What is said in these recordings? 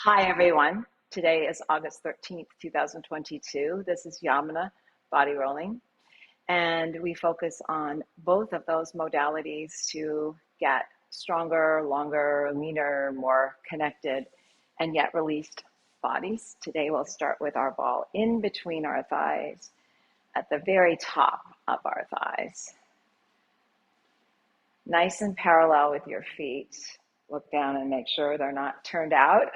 Hi, everyone. Today is August 13th, 2022. This is Yamuna Body Rolling, and we focus on both of those modalities to get stronger, longer, leaner, more connected, and yet released bodies. Today, we'll start with our ball in between our thighs at the very top of our thighs. Nice and parallel with your feet. Look down and make sure they're not turned out.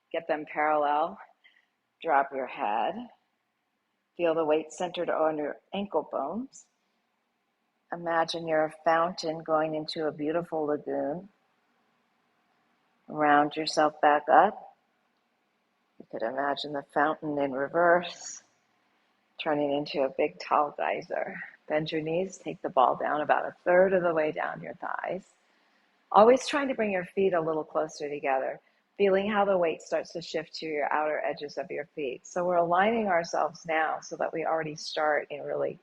Get them parallel. Drop your head. Feel the weight centered on your ankle bones. Imagine you're a fountain going into a beautiful lagoon. Round yourself back up. You could imagine the fountain in reverse, turning into a big tall geyser. Bend your knees, take the ball down about a third of the way down your thighs. Always trying to bring your feet a little closer together, feeling how the weight starts to shift to your outer edges of your feet. So we're aligning ourselves now so that we already start in really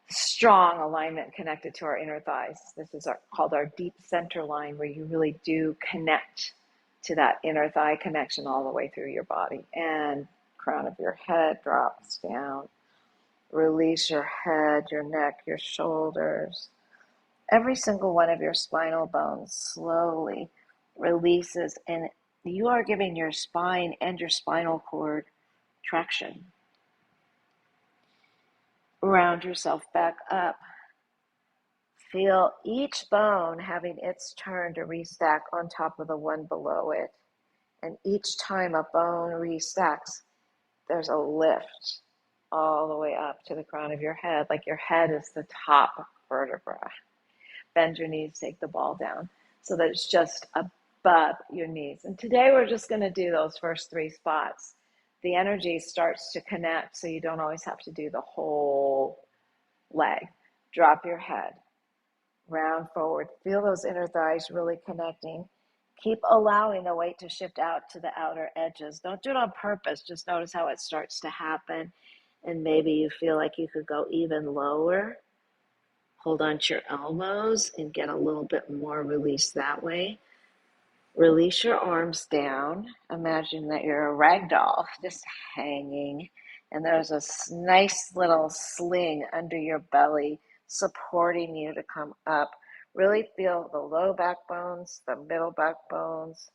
strong alignment connected to our inner thighs. This is called our deep center line, where you really do connect to that inner thigh connection all the way through your body. And crown of your head drops down. Release your head, your neck, your shoulders. Every single one of your spinal bones slowly releases, and you are giving your spine and your spinal cord traction. Round yourself back up. Feel each bone having its turn to restack on top of the one below it. And each time a bone restacks, there's a lift all the way up to the crown of your head, like your head is the top vertebra. Bend your knees, take the ball down so that it's just above your knees. And today we're just going to do those first three spots. The energy starts to connect, so you don't always have to do the whole leg. Drop your head, round forward. Feel those inner thighs really connecting. Keep allowing the weight to shift out to the outer edges. Don't do it on purpose. Just notice how it starts to happen. And maybe you feel like you could go even lower. Hold on to your elbows and get a little bit more release that way. Release your arms down. Imagine that you're a rag doll just hanging, and there's a nice little sling under your belly supporting you to come up. Really feel the low back bones, the middle back bones,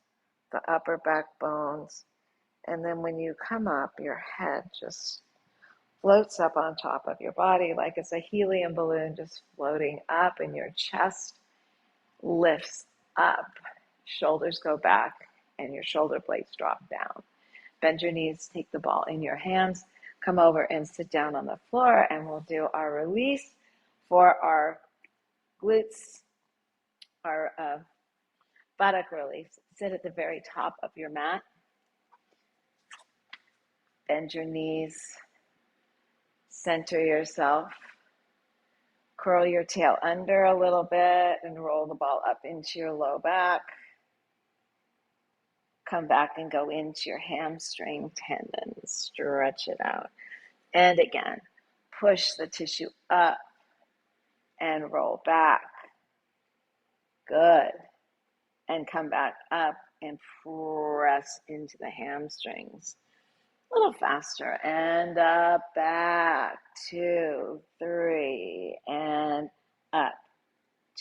the upper back bones. And then when you come up, your head just floats up on top of your body like it's a helium balloon just floating up, and your chest lifts up. Shoulders go back and your shoulder blades drop down. Bend your knees, take the ball in your hands, come over and sit down on the floor, and we'll do our release for our glutes, our buttock release. Sit at the very top of your mat. Bend your knees. Center yourself, curl your tail under a little bit and roll the ball up into your low back. Come back and go into your hamstring tendon, stretch it out. And again, push the tissue up and roll back. Good. And come back up and press into the hamstrings. A little faster, and up, back, 2, 3, and up,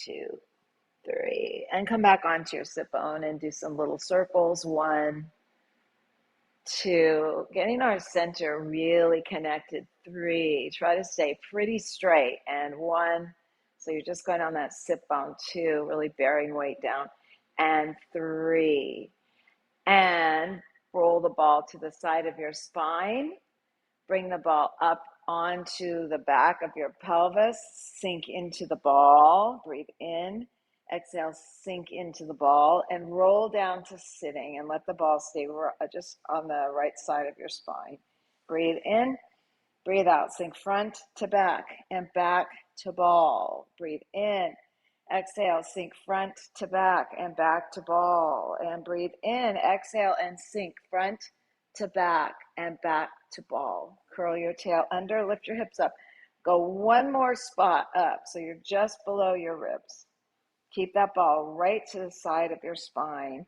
2, 3, and come back onto your sit bone and do some little circles. 1, 2, getting our center really connected. 3, try to stay pretty straight, and 1, so you're just going on that sit bone. 2, really bearing weight down, and 3, and roll the ball to the side of your spine. Bring the ball up onto the back of your pelvis. Sink into the ball. Breathe in. Exhale, sink into the ball and roll down to sitting, and let the ball stay just on the right side of your spine. Breathe in. Breathe out. Sink front to back and back to ball. Breathe in. Exhale, sink front to back and back to ball. And breathe in. Exhale and sink front to back and back to ball. Curl your tail under, lift your hips up. Go one more spot up so you're just below your ribs. Keep that ball right to the side of your spine.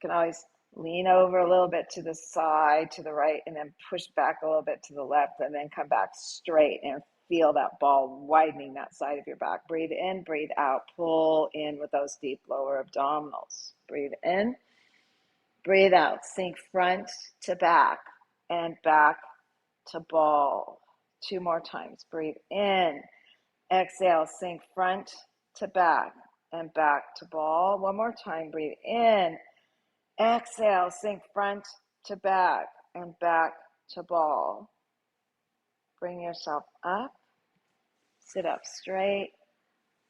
You can always Lean over a little bit to the side, to the right, and then push back a little bit to the left, and then come back straight and feel that ball widening that side of your back. Breathe in, breathe out, pull in with those deep lower abdominals. Breathe in, breathe out, sink front to back and back to ball. 2 more times. Breathe in, exhale, sink front to back and back to ball. 1 more time. Breathe in, exhale, sink front to back and back to ball. Bring yourself up, sit up straight,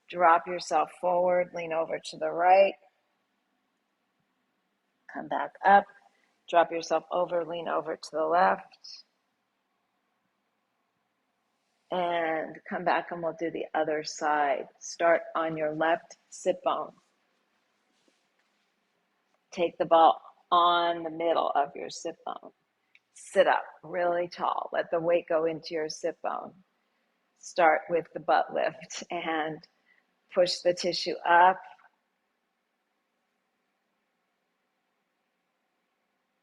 drop yourself forward, lean over to the right, come back up, drop yourself over, lean over to the left, and come back, and we'll do the other side. Start on your left sit bone. Take the ball on the middle of your sit bone. Sit up really tall. Let the weight go into your sit bone. Start with the butt lift and push the tissue up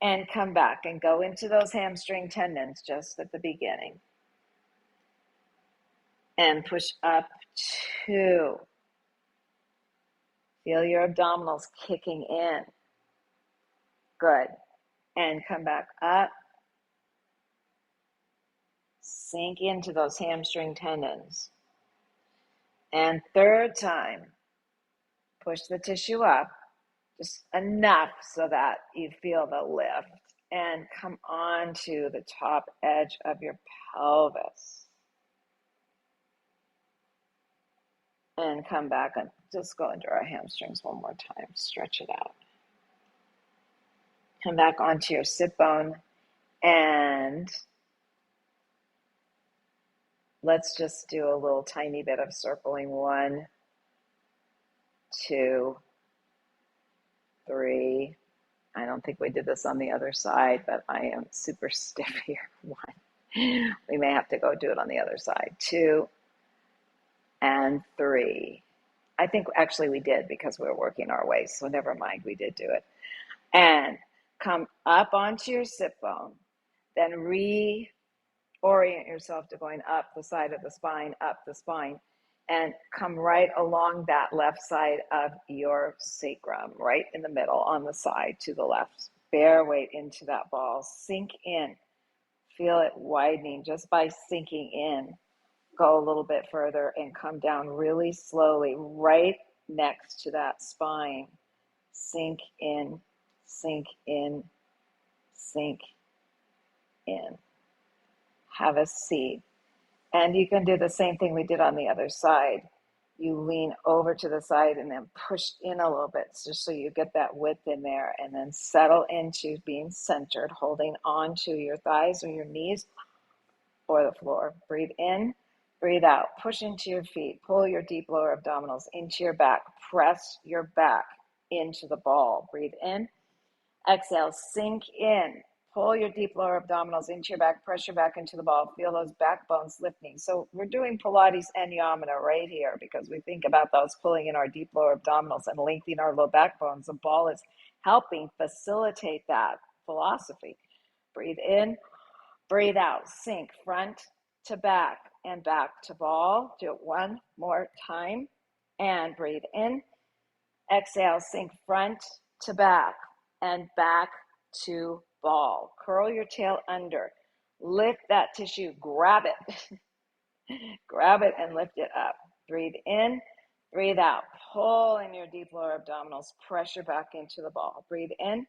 and come back and go into those hamstring tendons just at the beginning. And push up 2. Feel your abdominals kicking in. Good. And come back up. Sink into those hamstring tendons. And 3rd time, push the tissue up just enough so that you feel the lift. And come on to the top edge of your pelvis. And come back and just go into our hamstrings 1 more time. Stretch it out. Come back onto your sit bone, and let's just do a little tiny bit of circling. 1, 2, 3. I don't think we did this on the other side, but I am super stiff here. 1. We may have to go do it on the other side. 2 and 3. I think actually we did because we were working our way, so never mind, we did do it. And come up onto your sit bone, then reorient yourself to going up the side of the spine, up the spine, and come right along that left side of your sacrum, right in the middle on the side to the left. Bear weight into that ball. Sink in. Feel it widening just by sinking in. Go a little bit further and come down really slowly right next to that spine. Sink in, sink in, sink in. Have a seat. And you can do the same thing we did on the other side. You lean over to the side and then push in a little bit just so you get that width in there, and then settle into being centered, holding on to your thighs or your knees or the floor. Breathe in, breathe out. Push into your feet. Pull your deep lower abdominals into your back. Press your back into the ball. Breathe in. Exhale, sink in. Pull your deep lower abdominals into your back. Press your back into the ball. Feel those back bones lifting. So we're doing Pilates and Yamuna right here because we think about those pulling in our deep lower abdominals and lengthening our low back bones. The ball is helping facilitate that philosophy. Breathe in, breathe out. Sink front to back and back to ball. Do it 1 more time. And breathe in. Exhale, sink front to back and back to ball. Curl your tail under. Lift that tissue. Grab it. Grab it and lift it up. Breathe in. Breathe out. Pull in your deep lower abdominals. Pressure back into the ball. Breathe in.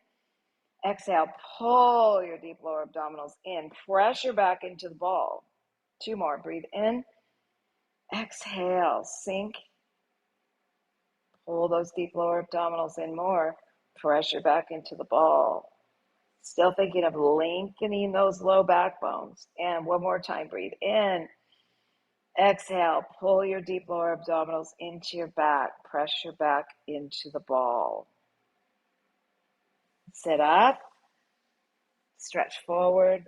Exhale. Pull your deep lower abdominals in. Pressure back into the ball. 2 more. Breathe in. Exhale. Sink. Pull those deep lower abdominals in more. Pressure back into the ball. Still thinking of lengthening those low back bones. And 1 more time. Breathe in. Exhale. Pull your deep lower abdominals into your back. Pressure back into the ball. Sit up. Stretch forward.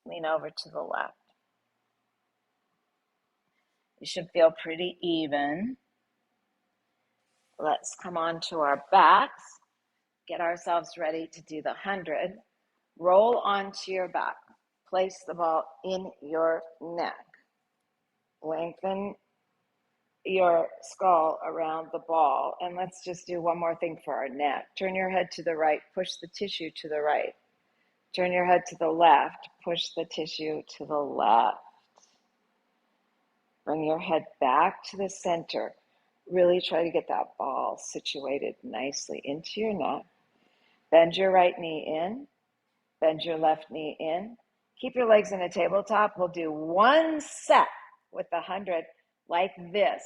Lean over to the left. You should feel pretty even. Let's come on to our backs. Get ourselves ready to do the 100. Roll onto your back. Place the ball in your neck. Lengthen your skull around the ball. And let's just do one more thing for our neck. Turn your head to the right. Push the tissue to the right. Turn your head to the left. Push the tissue to the left. Bring your head back to the center. Really try to get that ball situated nicely into your neck. Bend your right knee in. Bend your left knee in. Keep your legs in a tabletop. We'll do one set with the 100 like this.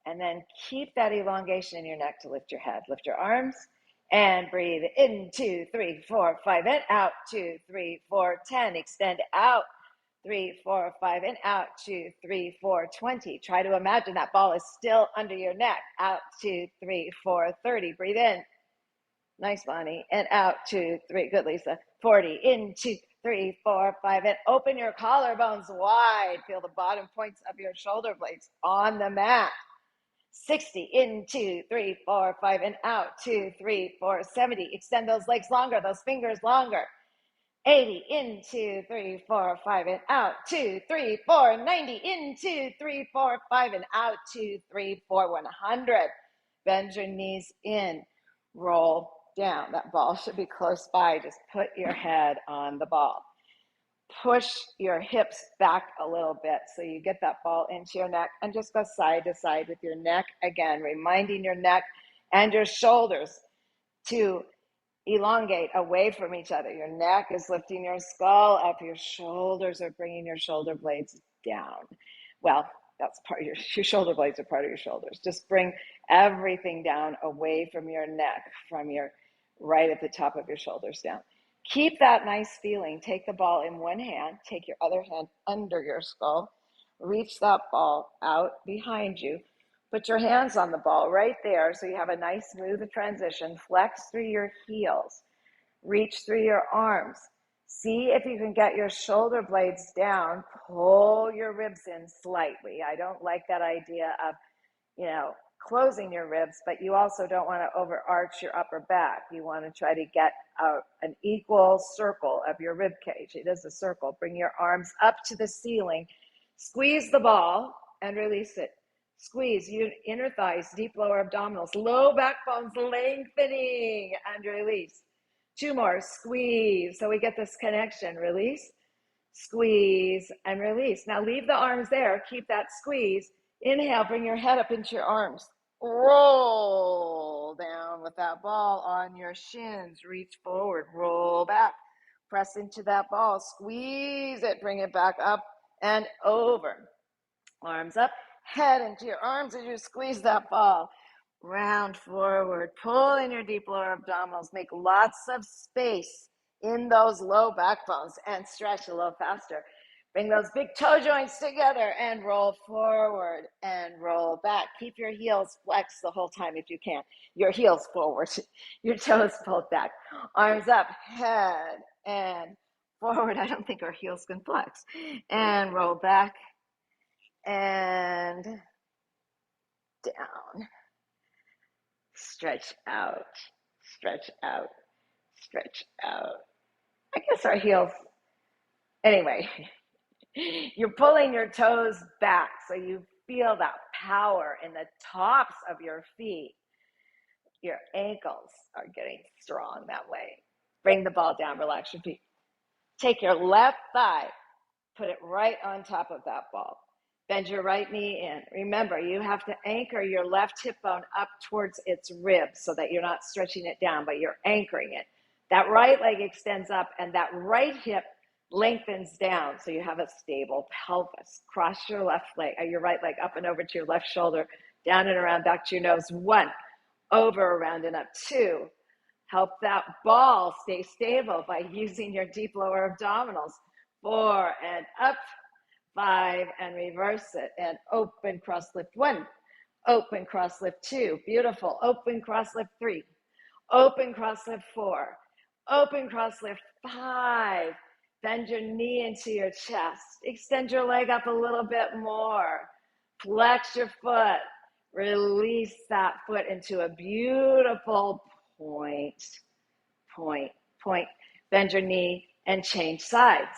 And then keep that elongation in your neck to lift your head. Lift your arms and breathe in, 2, 3, 4, 5, and out, 2, 3, 4, 10. Extend out, 3, 4, 5, and out, 2, 3, 4, 20. Try to imagine that ball is still under your neck. Out, 2, 3, 4, 30. Breathe in. Nice, Bonnie. And out, 2, 3. Good, Lisa. 40. In, 2, 3, 4, 5. And open your collarbones wide. Feel the bottom points of your shoulder blades on the mat. 60. In, 2, 3, 4, 5. And out, 2, 3, 4, 70. Extend those legs longer, those fingers longer. 80. In, 2, 3, 4, 5. And out, 2, 3, 4. 90. In, 2, 3, 4, 5. And out, 2, 3, 4. 100. Bend your knees in. Roll down. That ball should be close by. Just put your head on the ball. Push your hips back a little bit so you get that ball into your neck, and just go side to side with your neck again, reminding your neck and your shoulders to elongate away from each other. Your neck is lifting your skull up. Your shoulders are bringing your shoulder blades down. Well, that's part of your shoulder blades are part of your shoulders. Just bring everything down away from your neck, from your right at the top of your shoulders down. Keep that nice feeling. Take the ball in one hand. Take your other hand under your skull. Reach that ball out behind you. Put your hands on the ball right there so you have a nice smooth transition. Flex through your heels. Reach through your arms. See if you can get your shoulder blades down. Pull your ribs in slightly. I don't like that idea of, closing your ribs, but you also don't want to overarch your upper back. You want to try to get an equal circle of your rib cage. It is a circle. Bring your arms up to the ceiling. Squeeze the ball and release it. Squeeze your inner thighs, deep lower abdominals, low back bones lengthening, and release. 2 more. Squeeze. So we get this connection. Release, squeeze, and release. Now leave the arms there. Keep that squeeze. Inhale, bring your head up into your arms. Roll down with that ball on your shins. Reach forward, roll back. Press into that ball, squeeze it, bring it back up and over. Arms up, head into your arms as you squeeze that ball. Round forward, pull in your deep lower abdominals. Make lots of space in those low back bones and stretch a little faster. Bring those big toe joints together and roll forward and roll back. Keep your heels flexed the whole time if you can. Your heels forward, your toes pulled back. Arms up, head and forward. I don't think our heels can flex. And roll back and down. Stretch out, stretch out, stretch out. I guess our heels, anyway. You're pulling your toes back so you feel that power in the tops of your feet. Your ankles are getting strong that way. Bring the ball down, relax your feet. Take your left thigh, put it right on top of that ball. Bend your right knee in. Remember, you have to anchor your left hip bone up towards its ribs so that you're not stretching it down, but you're anchoring it. That right leg extends up and that right hip lengthens down so you have a stable pelvis. Cross your left leg, your right leg up and over to your left shoulder, down and around back to your nose. 1, over, around, and up. 2, help that ball stay stable by using your deep lower abdominals. 4, and up. 5, and reverse it. And open, cross lift. 1, open, cross lift. 2, beautiful. Open, cross lift. 3, open, cross lift. 4, open, cross lift. 5, bend your knee into your chest. Extend your leg up a little bit more. Flex your foot. Release that foot into a beautiful point. point, point. Bend your knee and change sides.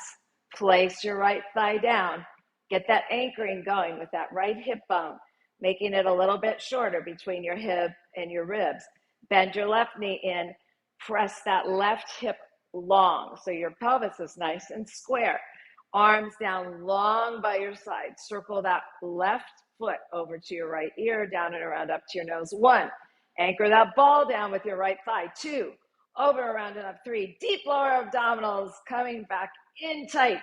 Place your right thigh down. Get that anchoring going with that right hip bone, making it a little bit shorter between your hip and your ribs. Bend your left knee in. Press that left hip long so your pelvis is nice and square. Arms down long by your side. Circle that left foot over to your right ear, down and around up to your nose. 1. Anchor that ball down with your right thigh. 2. Over, around, and up. 3. Deep lower abdominals coming back in tight.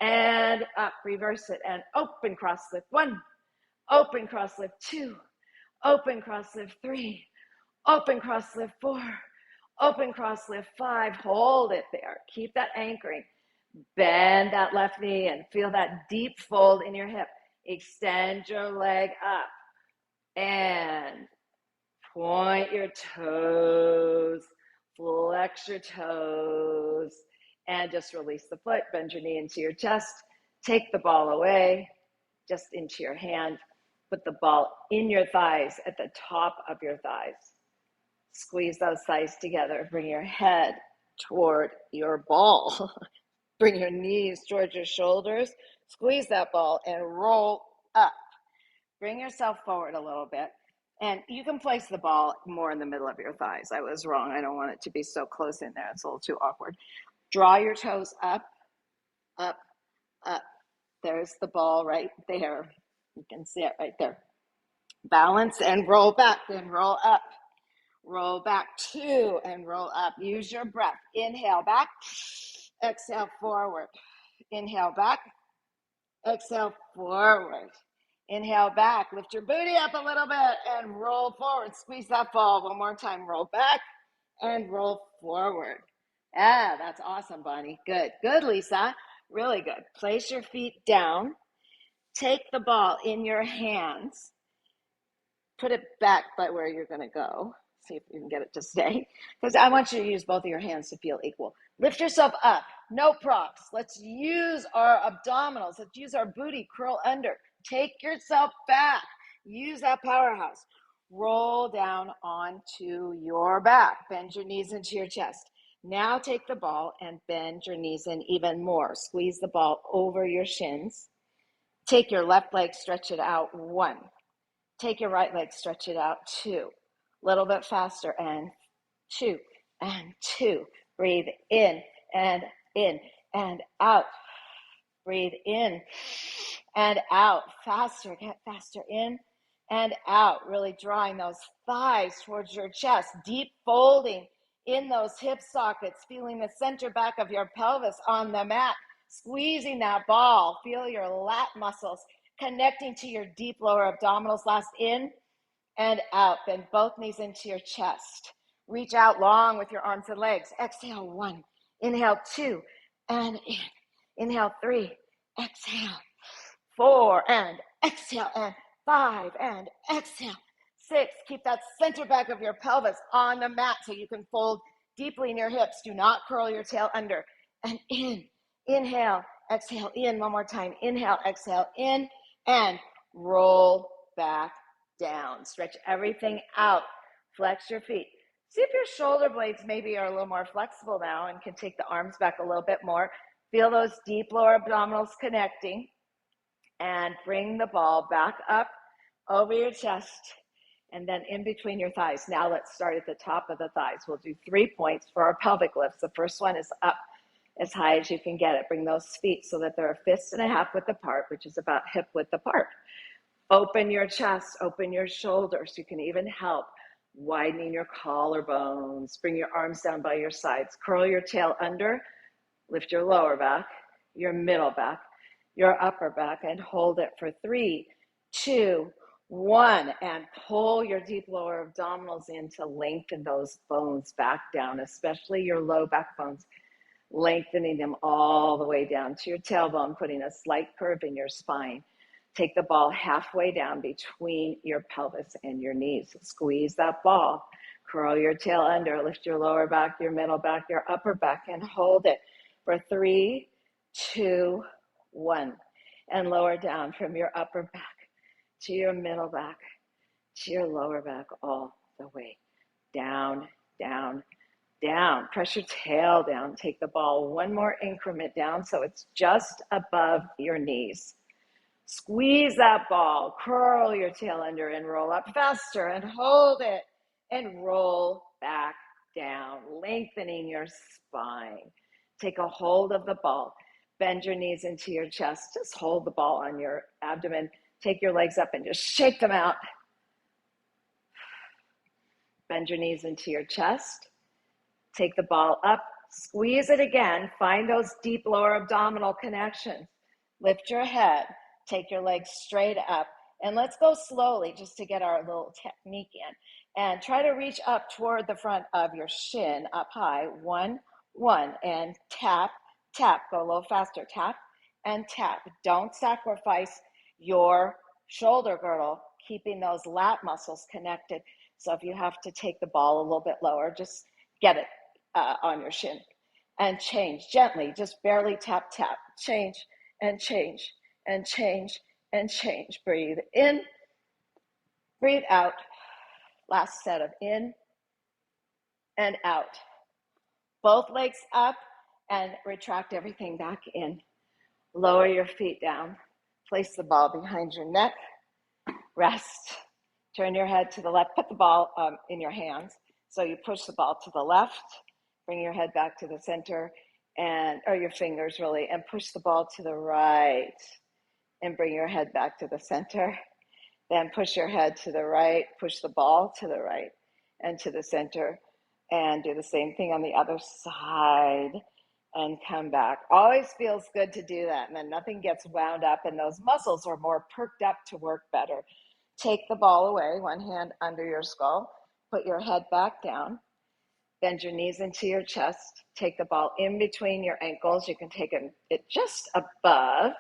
And up. Reverse it and open cross lift. 1. Open cross lift. 2. Open cross lift. 3. Open cross lift. 4. Open cross lift. 5. Hold it there. Keep that anchoring. Bend that left knee and feel that deep fold in your hip. Extend your leg up and point your toes, flex your toes, and just release the foot. Bend your knee into your chest. Take the ball away, just into your hand. Put the ball in your thighs, at the top of your thighs. Squeeze those thighs together. Bring your head toward your ball. Bring your knees towards your shoulders. Squeeze that ball and roll up. Bring yourself forward a little bit. And you can place the ball more in the middle of your thighs. I was wrong. I don't want it to be so close in there. It's a little too awkward. Draw your toes up, up, up. There's the ball right there. You can see it right there. Balance and roll back, then roll up. Roll back, 2, and roll up. Use your breath. Inhale back. Exhale forward. Inhale back. Exhale forward. Inhale back. Lift your booty up a little bit and roll forward. Squeeze that ball. One more time. Roll back and roll forward. Yeah, that's awesome, Bonnie. Good. Good, Lisa. Really good. Place your feet down. Take the ball in your hands. Put it back by where you're going to go. See if you can get it to stay. Because I want you to use both of your hands to feel equal. Lift yourself up. No props. Let's use our abdominals. Let's use our booty. Curl under. Take yourself back. Use that powerhouse. Roll down onto your back. Bend your knees into your chest. Now take the ball and bend your knees in even more. Squeeze the ball over your shins. Take your left leg, stretch it out. 1. Take your right leg, stretch it out. 2. A little bit faster, and 2, and 2. Breathe in and out. Breathe in and out. Faster, get faster in and out. Really drawing those thighs towards your chest. Deep folding in those hip sockets. Feeling the center back of your pelvis on the mat. Squeezing that ball. Feel your lat muscles connecting to your deep lower abdominals. Last, in and out. Bend both knees into your chest. Reach out long with your arms and legs. Exhale, 1. Inhale, 2. And in. Inhale, 3. Exhale, 4. And exhale, and 5. And exhale, 6. Keep that center back of your pelvis on the mat so you can fold deeply in your hips. Do not curl your tail under. And in. Inhale, exhale, in. One more time. Inhale, exhale, in. And roll back down. Stretch everything out. Flex your feet. See if your shoulder blades maybe are a little more flexible now and can take the arms back a little bit more. Feel those deep lower abdominals connecting. And bring the ball back up over your chest and then in between your thighs. Now let's start at the top of the thighs. We'll do 3 points for our pelvic lifts. The first one is up as high as you can get it. Bring those feet so that they're 1.5 width apart, which is about hip width apart. Open your chest, open your shoulders. You can even help widening your collarbones. Bring your arms down by your sides. Curl your tail under. Lift your lower back, your middle back, your upper back, and hold it for 3, 2, 1. And pull your deep lower abdominals in to lengthen those bones back down, especially your low back bones. Lengthening them all the way down to your tailbone, putting a slight curve in your spine. Take the ball halfway down between your pelvis and your knees. Squeeze that ball. Curl your tail under. Lift your lower back, your middle back, your upper back, and hold it for 3, 2, 1. And lower down from your upper back to your middle back to your lower back, all the way down, down, down. Press your tail down. Take the ball one more increment down so it's just above your knees. Squeeze that ball, curl your tail under and roll up faster and hold it and roll back down, lengthening your spine. Take a hold of the ball. Bend your knees into your chest. Just hold the ball on your abdomen. Take your legs up and just shake them out. Bend your knees into your chest. Take the ball up, squeeze it again. Find those deep lower abdominal connections. Lift your head, take your legs straight up, and let's go slowly just to get our little technique in. And try to reach up toward the front of your shin, up high. 1, 1, and tap, tap. Go a little faster. Tap and tap. Don't sacrifice your shoulder girdle, keeping those lat muscles connected. So if you have to take the ball a little bit lower, just get it on your shin and change gently, just barely tap, tap, change and change and change and change. Breathe in, breathe out. Last set of in and out. Both legs up and retract everything back in. Lower your feet down. Place the ball behind your neck. Rest. Turn your head to the left. Put the ball in your hands. So you push the ball to the left. Bring your head back to the center, or your fingers really, and push the ball to the right. And bring your head back to the center. Then push your head to the right. Push the ball to the right and to the center. And do the same thing on the other side. And come back. Always feels good to do that. And then nothing gets wound up, and those muscles are more perked up to work better. Take the ball away, one hand under your skull. Put your head back down. Bend your knees into your chest. Take the ball in between your ankles. You can take it just above.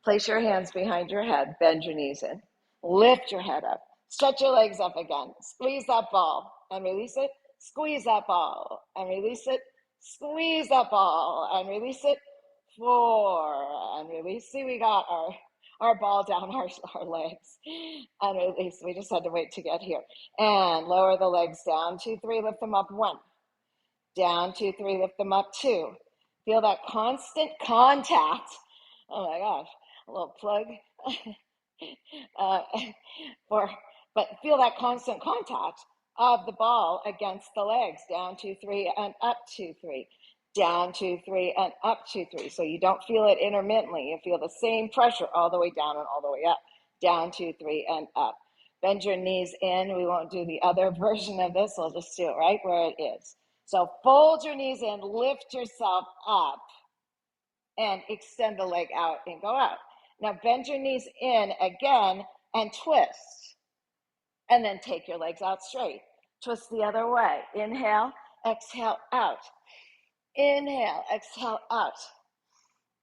Place your hands behind your head. Bend your knees in. Lift your head up. Stretch your legs up again. Squeeze that ball and release it. Squeeze that ball and release it. Squeeze that ball and release it. 4 and release. See, we got our ball down our legs and release. We just had to wait to get here. And lower the legs down. 2, 3, lift them up. 1. Down, 2, 3, lift them up. 2. Feel that constant contact. Oh my gosh, a little plug. But feel that constant contact of the ball against the legs. Down, 2, 3, and up, 2, 3. Down, 2, 3, and up, 2, 3. So you don't feel it intermittently. You feel the same pressure all the way down and all the way up. Down, 2, 3, and up. Bend your knees in. We won't do the other version of this. We'll just do it right where it is. So fold your knees in, lift yourself up, and extend the leg out and go out. Now bend your knees in again and twist. And then take your legs out straight. Twist the other way. Inhale, exhale, out. Inhale, exhale, out.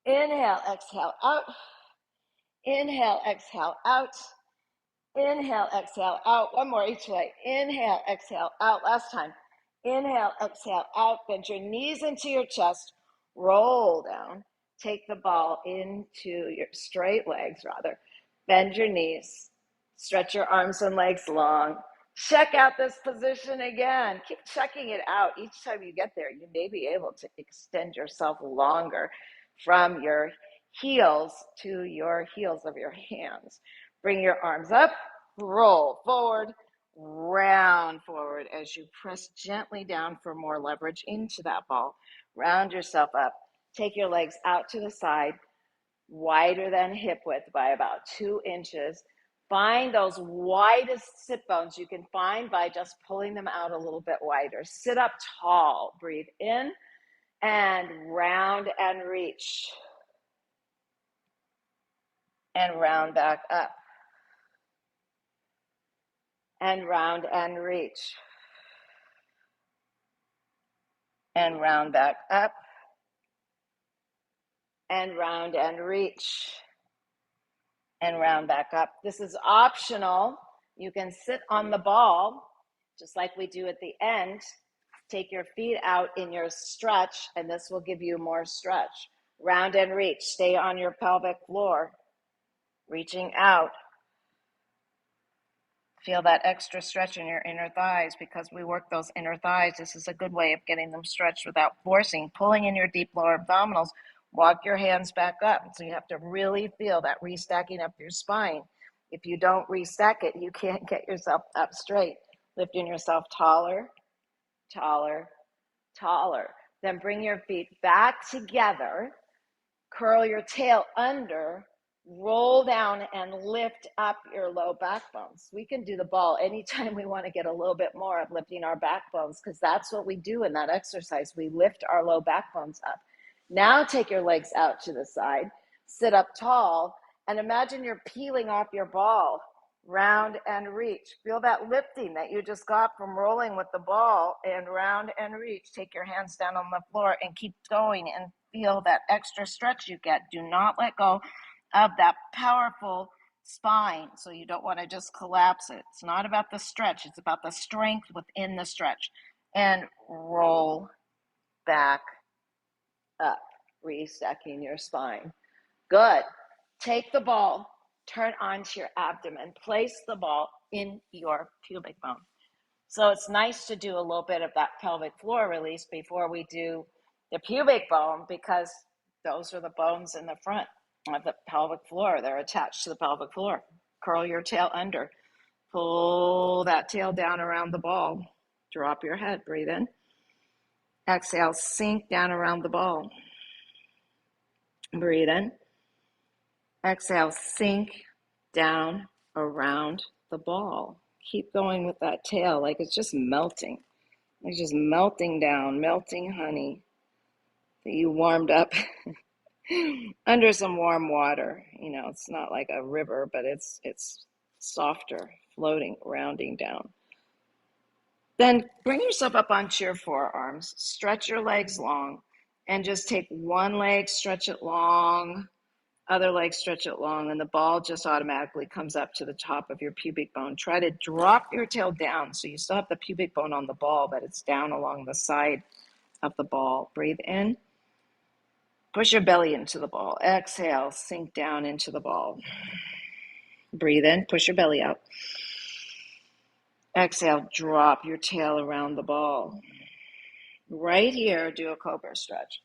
Inhale, exhale, out. Inhale, exhale, out. Inhale, exhale, out. One more each way. Inhale, exhale, out. Last time. Inhale, exhale, out. Bend your knees into your chest. Roll down. Take the ball into your straight legs, rather. Bend your knees. Stretch your arms and legs long. Check out this position again. Keep checking it out. Each time you get there, you may be able to extend yourself longer from your heels to your heels of your hands. Bring your arms up, roll forward, round forward as you press gently down for more leverage into that ball. Round yourself up. Take your legs out to the side, wider than hip width by about 2 inches. Find those widest sit bones you can find by just pulling them out a little bit wider. Sit up tall. Breathe in and round and reach. And round back up. And round and reach. And round back up. And round and reach. And round back up. This is optional. You can sit on the ball, just like we do at the end. Take your feet out in your stretch, and this will give you more stretch. Round and reach. Stay on your pelvic floor. Reaching out. Feel that extra stretch in your inner thighs because we work those inner thighs. This is a good way of getting them stretched without forcing. Pulling in your deep lower abdominals, walk your hands back up. So you have to really feel that restacking up your spine. If you don't restack it, you can't get yourself up straight. Lifting yourself taller, taller, taller. Then bring your feet back together. Curl your tail under, roll down and lift up your low back bones. We can do the ball anytime we want to get a little bit more of lifting our back bones, because that's what we do in that exercise. We lift our low back bones up. Now take your legs out to the side, sit up tall, and imagine you're peeling off your ball. Round and reach. Feel that lifting that you just got from rolling with the ball, and round and reach. Take your hands down on the floor and keep going and feel that extra stretch you get. Do not let go of that powerful spine. So you don't want to just collapse it. It's not about the stretch. It's about the strength within the stretch. And roll back up, restacking your spine. Good. Take the ball, turn onto your abdomen, place the ball in your pubic bone. So it's nice to do a little bit of that pelvic floor release before we do the pubic bone, because those are the bones in the front of the pelvic floor. They're attached to the pelvic floor. Curl your tail under. Pull that tail down around the ball. Drop your head. Breathe in. Exhale, sink down around the ball. Breathe in. Exhale, sink down around the ball. Keep going with that tail like it's just melting. It's just melting down, melting honey that you warmed up under some warm water. You know, it's not like a river, but it's softer, floating, rounding down. Then bring yourself up onto your forearms, stretch your legs long, and just take one leg, stretch it long, other leg, stretch it long, and the ball just automatically comes up to the top of your pubic bone. Try to drop your tail down so you still have the pubic bone on the ball, but it's down along the side of the ball. Breathe in. Push your belly into the ball. Exhale, sink down into the ball. Breathe in, push your belly out. Exhale, drop your tail around the ball. Right here, do a cobra stretch.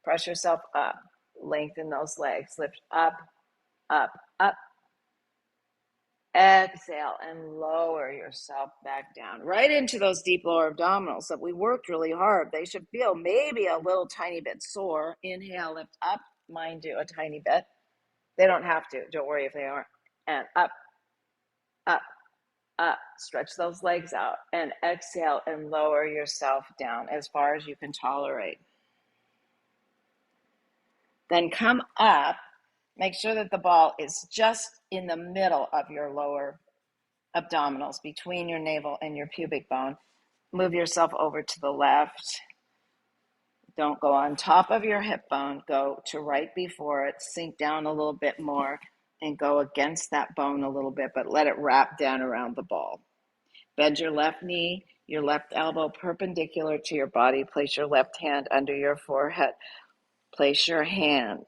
Press yourself up. Lengthen those legs. Lift up, up, up. Exhale and lower yourself back down. Right into those deep lower abdominals that we worked really hard. They should feel maybe a little tiny bit sore. Inhale, lift up. Mine do a tiny bit. They don't have to. Don't worry if they aren't. And up, up, up. Stretch those legs out. And exhale and lower yourself down as far as you can tolerate. Then come up. Make sure that the ball is just in the middle of your lower abdominals, between your navel and your pubic bone. Move yourself over to the left. Don't go on top of your hip bone. Go to right before it. Sink down a little bit more and go against that bone a little bit, but let it wrap down around the ball. Bend your left knee, your left elbow perpendicular to your body. Place your left hand under your forehead. Place your hand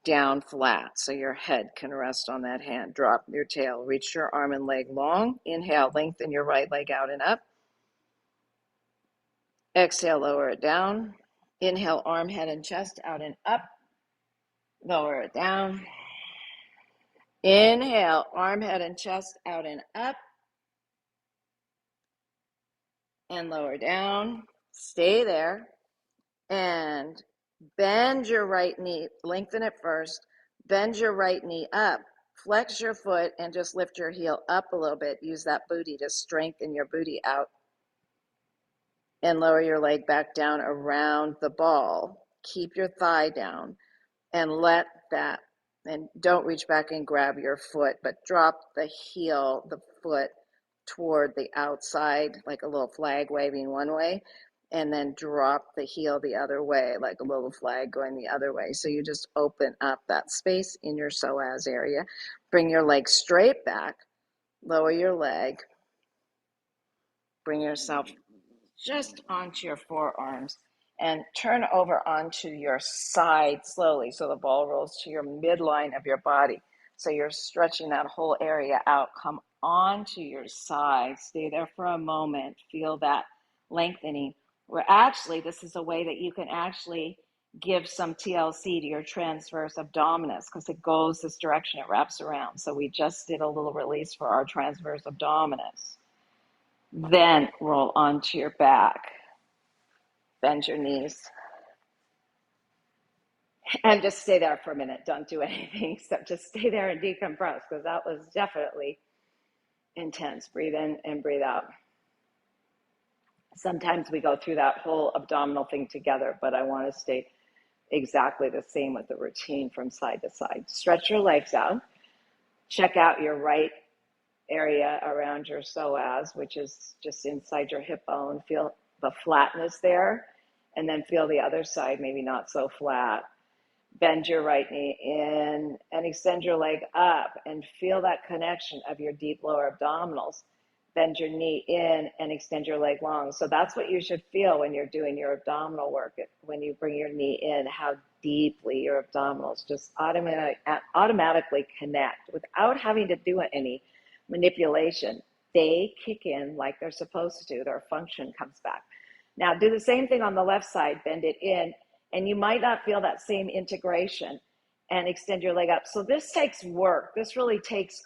down flat so your head can rest on that hand. Drop your tail. Reach your arm and leg long. Inhale, lengthen your right leg out and up. Exhale, lower it down. Inhale, arm, head, and chest out and up. Lower it down. Inhale, arm, head, and chest out and up. And lower down. Stay there. And bend your right knee. Lengthen it first. Bend your right knee up. Flex your foot and just lift your heel up a little bit. Use that booty to strengthen your booty out. And lower your leg back down around the ball. Keep your thigh down and let that, and don't reach back and grab your foot, but drop the heel, the foot toward the outside, like a little flag waving one way, and then drop the heel the other way, like a little flag going the other way. So you just open up that space in your psoas area. Bring your leg straight back, lower your leg, bring yourself just onto your forearms and turn over onto your side slowly so the ball rolls to your midline of your body. So you're stretching that whole area out. Come onto your side. Stay there for a moment. Feel that lengthening. Where actually, this is a way that you can actually give some TLC to your transverse abdominis because it goes this direction, it wraps around. So we just did a little release for our transverse abdominis. Then roll onto your back. Bend your knees. And just stay there for a minute. Don't do anything except just stay there and decompress because that was definitely intense. Breathe in and breathe out. Sometimes we go through that whole abdominal thing together, but I want to stay exactly the same with the routine from side to side. Stretch your legs out. Check out your right area around your psoas, which is just inside your hip bone. Feel the flatness there, and then feel the other side, maybe not so flat. Bend your right knee in and extend your leg up and feel that connection of your deep lower abdominals. Bend your knee in and extend your leg long. So that's what you should feel when you're doing your abdominal work. When you bring your knee in, how deeply your abdominals just automatically connect without having to do any manipulation. They kick in like they're supposed to. Their function comes back. Now do the same thing on the left side. Bend it in. And you might not feel that same integration and extend your leg up. So this takes work. This really takes,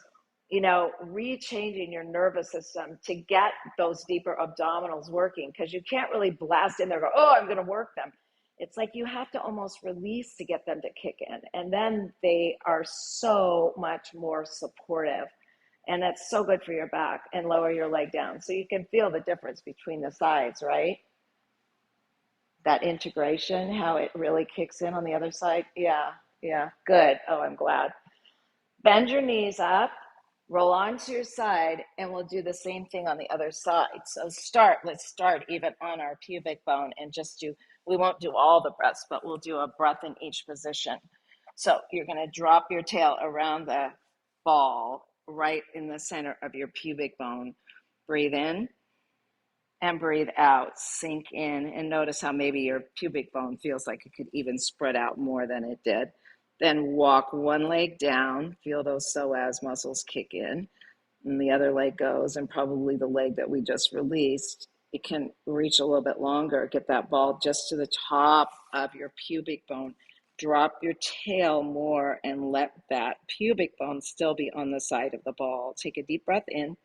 rechanging your nervous system to get those deeper abdominals working because you can't really blast in there and go, oh, I'm going to work them. It's like you have to almost release to get them to kick in. And then they are so much more supportive. And that's so good for your back and lower your leg down. So you can feel the difference between the sides, right? That integration, how it really kicks in on the other side. Yeah, good. Oh, I'm glad. Bend your knees up, roll onto your side, and we'll do the same thing on the other side. So let's start even on our pubic bone and we won't do all the breaths, but we'll do a breath in each position. So you're gonna drop your tail around the ball right in the center of your pubic bone. Breathe in. And breathe out, sink in, and notice how maybe your pubic bone feels like it could even spread out more than it did. Then walk one leg down, feel those psoas muscles kick in, and the other leg goes, and probably the leg that we just released, it can reach a little bit longer. Get that ball just to the top of your pubic bone. Drop your tail more and let that pubic bone still be on the side of the ball. Take a deep breath in.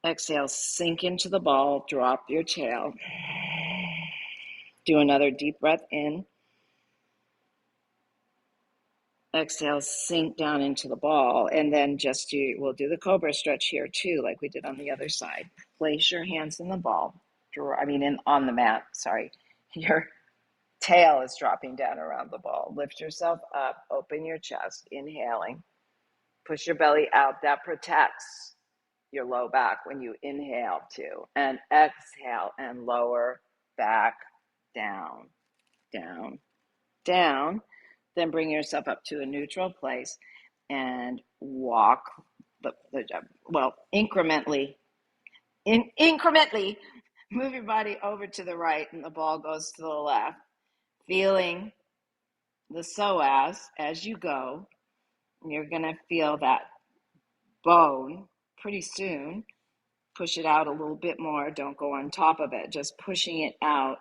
Exhale, sink into the ball, drop your tail. Do another deep breath in. Exhale, sink down into the ball. And then we'll do the cobra stretch here too, like we did on the other side. Place your hands in the ball. On the mat, sorry. Your tail is dropping down around the ball. Lift yourself up, open your chest, inhaling. Push your belly out. That protects your low back when you inhale too, and exhale and lower back down, down, down. Then bring yourself up to a neutral place and walk incrementally move your body over to the right and the ball goes to the left, feeling the psoas as you go. You're going to feel that bone pretty soon. Push it out a little bit more. Don't go on top of it, just pushing it out.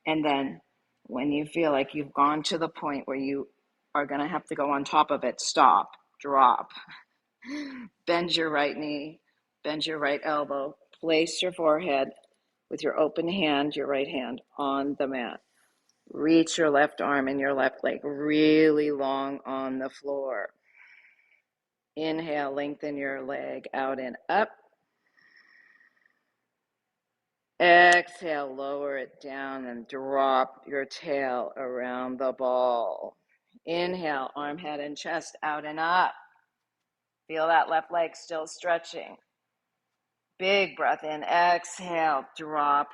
And then when you feel like you've gone to the point where you are going to have to go on top of it, stop, drop, bend your right knee, bend your right elbow, place your forehead with your open hand, your right hand on the mat. Reach your left arm and your left leg really long on the floor. Inhale, lengthen your leg out and up. Exhale, lower it down and drop your tail around the ball. Inhale, arm, head, and chest out and up. Feel that left leg still stretching. Big breath in. Exhale, drop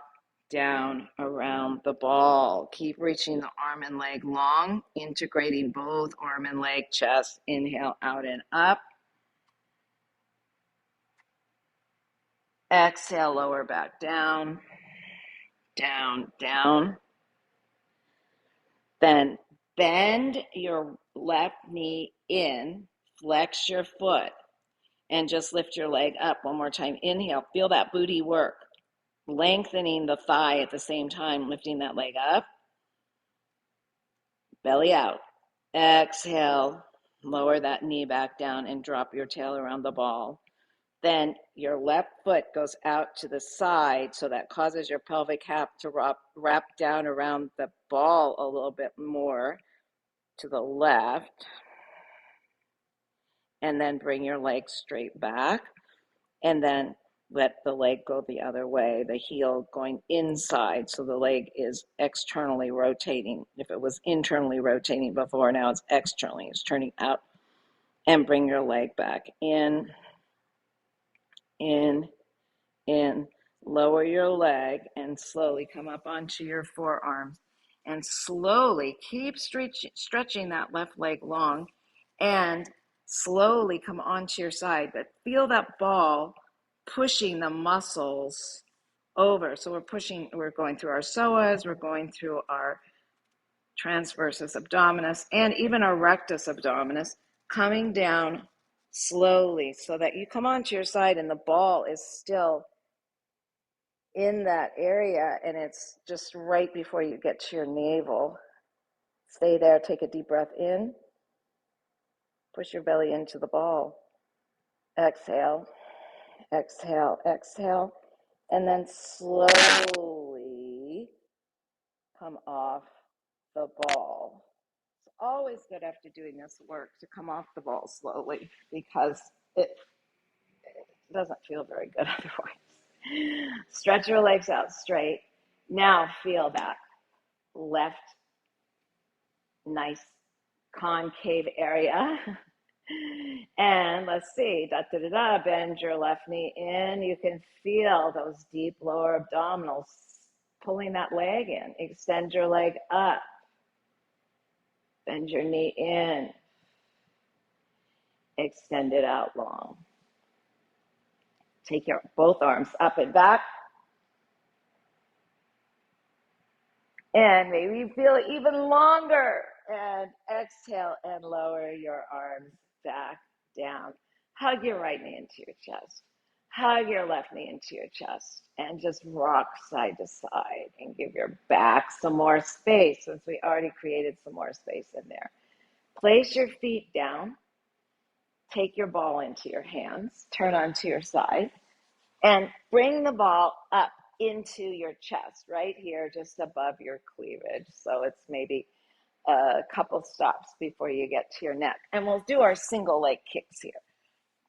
down around the ball. Keep reaching the arm and leg long, integrating both arm and leg, chest. Inhale, out and up. Exhale, lower back down, down, down. Then bend your left knee in, flex your foot, And just lift your leg up one more time. Inhale, feel that booty work, lengthening the thigh at the same time, lifting that leg up. Belly out. Exhale, lower that knee back down and drop your tail around the ball. Then your left foot goes out to the side, so that causes your pelvic half to wrap down around the ball a little bit more to the left. And then bring your leg straight back. And then let the leg go the other way, the heel going inside, so the leg is externally rotating. If it was internally rotating before, now it's externally, it's turning out. And bring your leg back in, in, in. Lower your leg and slowly come up onto your forearms. And slowly keep stretching that left leg long, and slowly come onto your side. But feel that ball pushing the muscles over. So we're going through our psoas, we're going through our transversus abdominis, and even our rectus abdominis, coming down slowly so that you come onto your side and the ball is still in that area, and it's just right before you get to your navel. Stay there, take a deep breath in, push your belly into the ball. Exhale, exhale, exhale, and then slowly come off the ball. It's always good after doing this work to come off the ball slowly, because it doesn't feel very good otherwise. Stretch your legs out straight. Now feel that left nice concave area. And let's see, bend your left knee in. You can feel those deep lower abdominals pulling that leg in. Extend your leg up. Bend your knee in. Extend it out long. Take your both arms up and back. And maybe you feel it even longer. And exhale and lower your arms back down. Hug your right knee into your chest. Hug your left knee into your chest. And just rock side to side and give your back some more space, since we already created some more space in there. Place your feet down. Take your ball into your hands. Turn onto your side. And bring the ball up into your chest, right here, just above your cleavage. So it's maybe a couple stops before you get to your neck. And we'll do our single leg kicks here.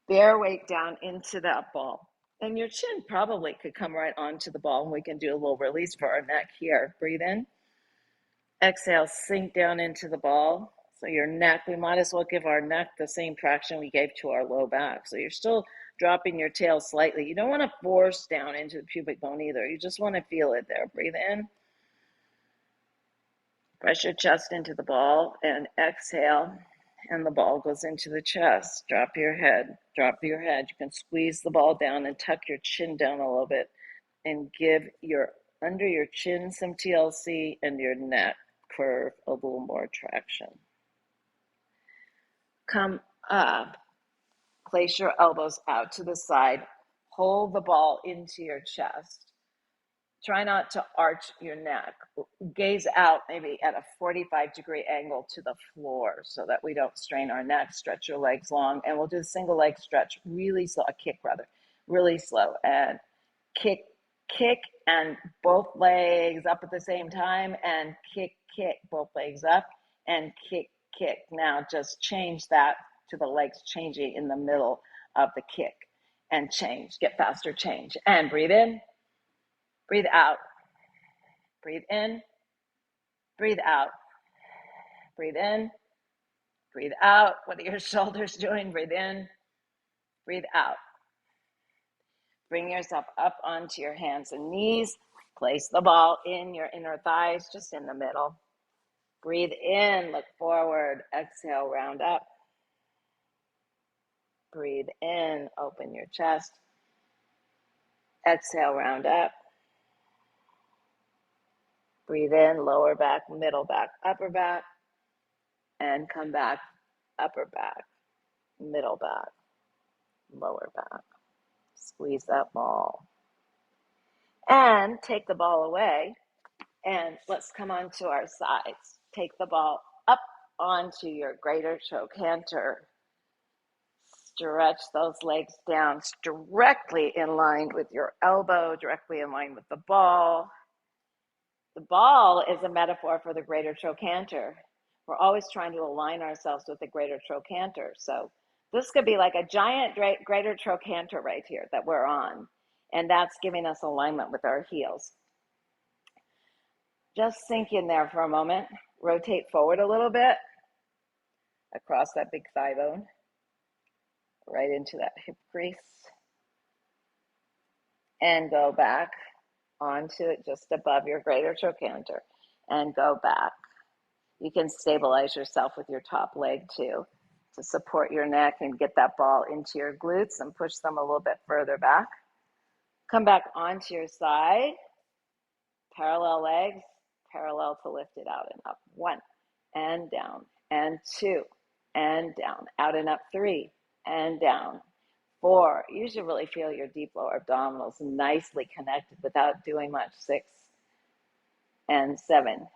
Bear weight down into that ball. And your chin probably could come right onto the ball, and we can do a little release for our neck here. Breathe in. Exhale, sink down into the ball. So your neck, we might as well give our neck the same traction we gave to our low back. So you're still dropping your tail slightly. You don't want to force down into the pubic bone either. You just want to feel it there. Breathe in. Press your chest into the ball and exhale. And the ball goes into the chest. Drop your head. Drop your head. You can squeeze the ball down and tuck your chin down a little bit and give your under your chin some TLC and your neck curve a little more traction. Come up. Place your elbows out to the side. Hold the ball into your chest. Try not to arch your neck. Gaze out maybe at a 45-degree angle to the floor so that we don't strain our neck. Stretch your legs long. And we'll do a single leg stretch really slow, a kick rather, really slow. And kick, kick, and both legs up at the same time. And kick, kick, both legs up. And kick, kick. Now just change that to the legs changing in the middle of the kick. And change. Get faster, change. And breathe in. Breathe out. Breathe in. Breathe out. Breathe in. Breathe out. What are your shoulders doing? Breathe in. Breathe out. Bring yourself up onto your hands and knees. Place the ball in your inner thighs, just in the middle. Breathe in. Look forward. Exhale. Round up. Breathe in. Open your chest. Exhale. Round up. Breathe in, lower back, middle back, upper back, and come back, upper back, middle back. lower back. Squeeze that ball. And take the ball away. And let's come onto our sides. Take the ball up onto your greater trochanter. Stretch those legs down directly in line with your elbow, directly in line with the ball. The ball is a metaphor for the greater trochanter. We're always trying to align ourselves with the greater trochanter. So this could be like a giant greater trochanter right here that we're on. And that's giving us alignment with our heels. Just sink in there for a moment. Rotate forward a little bit across that big thigh bone, right into that hip crease. And go back onto it just above your greater trochanter and go back. You can stabilize yourself with your top leg too to support your neck and get that ball into your glutes and push them a little bit further back. Come back onto your side, parallel legs, parallel to lift it out and up. 1 and down and 2 and down, out and up 3 and down. 4, you should really feel your deep lower abdominals nicely connected without doing much. 6 and 7.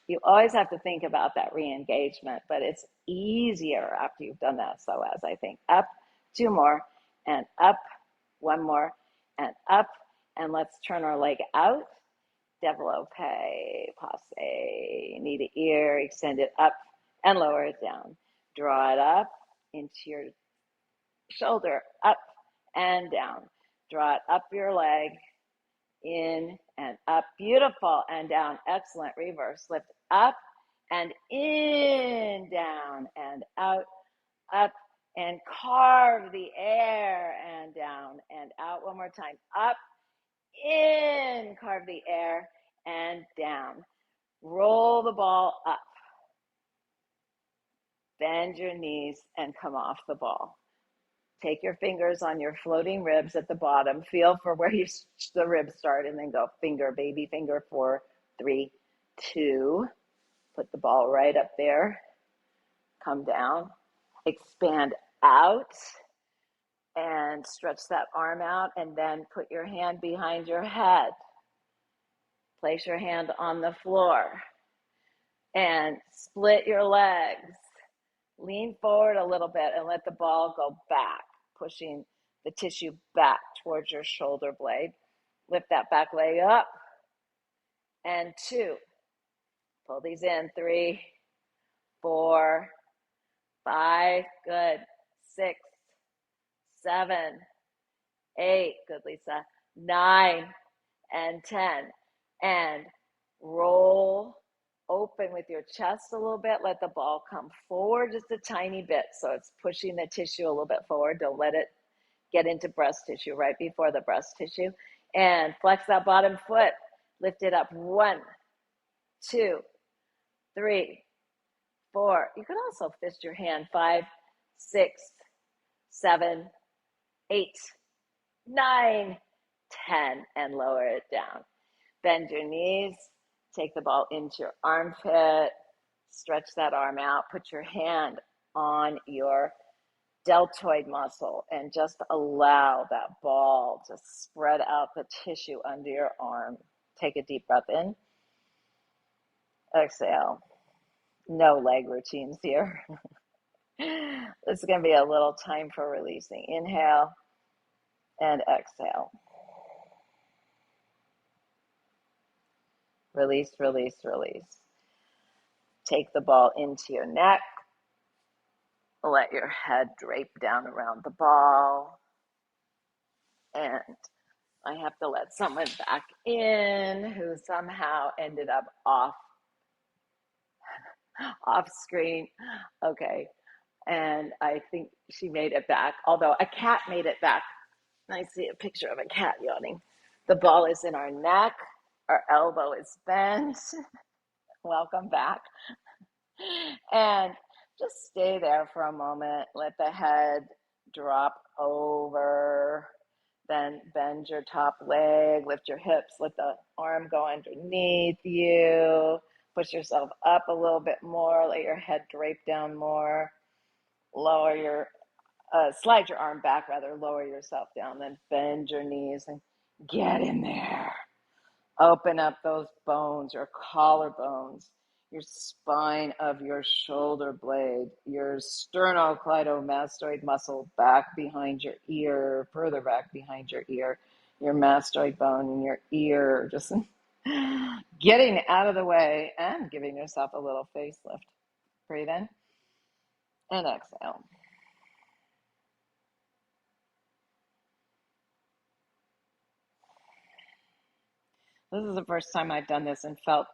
You always have to think about that re-engagement, but it's easier after you've done that. So as I think up, 2 more, and up, 1 more, and up, and let's turn our leg out. Développé, passe, knee to ear, extend it up and lower it down. Draw it up into your shoulder, up and down. Draw it up your leg, in and up. Beautiful. And down. Excellent. Reverse. Lift up and in, down and out, up and carve the air and down and out. One more time. Up, in, carve the air and down. Roll the ball up. Bend your knees and come off the ball. Take your fingers on your floating ribs at the bottom. Feel for where the ribs start and then go finger, baby finger. 4, 3, 2. Put the ball right up there. Come down. Expand out and stretch that arm out and then put your hand behind your head. Place your hand on the floor and split your legs. Lean forward a little bit and let the ball go back, pushing the tissue back towards your shoulder blade. Lift that back leg up. And 2. Pull these in. 3, 4, 5. Good. 6, 7, 8. Good, Lisa. 9 and 10. And roll open with your chest a little bit. Let the ball come forward just a tiny bit. So it's pushing the tissue a little bit forward. Don't let it get into breast tissue right before the breast tissue. And flex that bottom foot. Lift it up. 1, 2, 3, 4. You can also fist your hand. 5, 6, 7, 8, 9, 10. And lower it down. Bend your knees. Take the ball into your armpit, stretch that arm out, put your hand on your deltoid muscle and just allow that ball to spread out the tissue under your arm. Take a deep breath in. Exhale. No leg routines here. This is going to be a little time for releasing. Inhale and exhale. Release, release, release. Take the ball into your neck. Let your head drape down around the ball. And I have to let someone back in who somehow ended up off screen. Okay. And I think she made it back, although a cat made it back. I see a picture of a cat yawning. The ball is in our neck. Our elbow is bent. Welcome back. And just stay there for a moment. Let the head drop over. Then bend your top leg. Lift your hips. Let the arm go underneath you. Push yourself up a little bit more. Let your head drape down more. Lower your slide your arm back, rather, lower yourself down, then bend your knees and get in there. Open up those bones, your collarbones, your spine of your shoulder blade, your sternocleidomastoid muscle back behind your ear, further back behind your ear, your mastoid bone in your ear, just getting out of the way and giving yourself a little facelift. Breathe in and exhale. This is the first time I've done this and felt